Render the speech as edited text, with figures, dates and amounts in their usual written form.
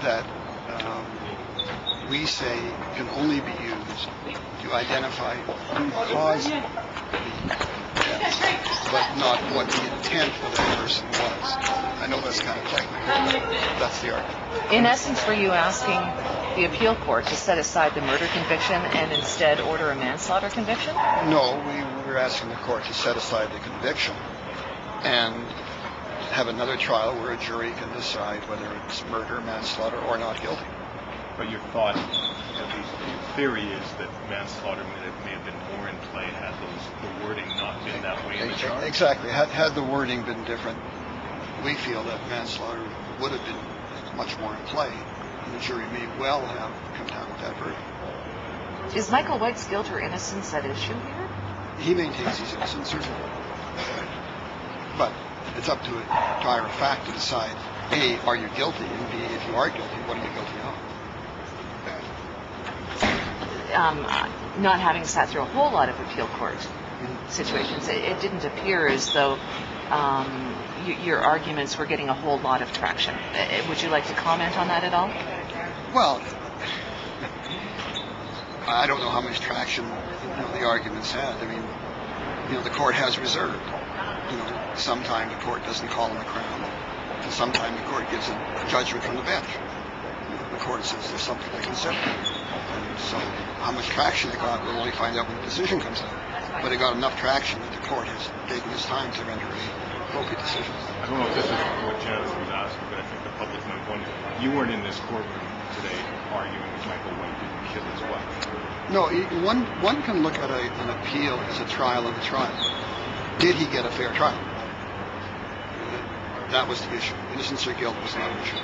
that we say can only be used to identify who caused the death, but not what the intent of that person was. I know that's kind of technical, but that's the argument. In essence, were you asking the appeal court to set aside the murder conviction and instead order a manslaughter conviction? No, we were asking the court to set aside the conviction and have another trial where a jury can decide whether it's murder, manslaughter, or not guilty. But your thought, at least your theory, is that manslaughter may have been more in play had the wording not been that way in the charge? Exactly. Had the wording been different, we feel that manslaughter would have been much more in play, and the jury may well have come down with that verdict. Is Michael White's guilt or innocence at issue here? He maintains his innocence, certainly. But it's up to a trier of fact to decide, A, are you guilty, and B, if you are guilty, what are you guilty of? Not having sat through a whole lot of appeal court situations, it didn't appear as though your arguments were getting a whole lot of traction. Would you like to comment on that at all? Well, I don't know how much traction the arguments had. I mean, the court has reserved. Sometimes the court doesn't call on the crown, and sometimes the court gives a judgment from the bench. The court says there's something to consider. And so how much traction it got, we'll only find out when the decision comes out. But it got enough traction that the court has taken its time to render an appropriate decision. I don't know if this is what Janice was asking, but I think the public might wonder. You weren't in this courtroom today arguing that Michael White didn't kill his wife. No, one can look at an appeal as a trial of a trial. Did he get a fair trial? That was the issue. Innocence or guilt was not an issue.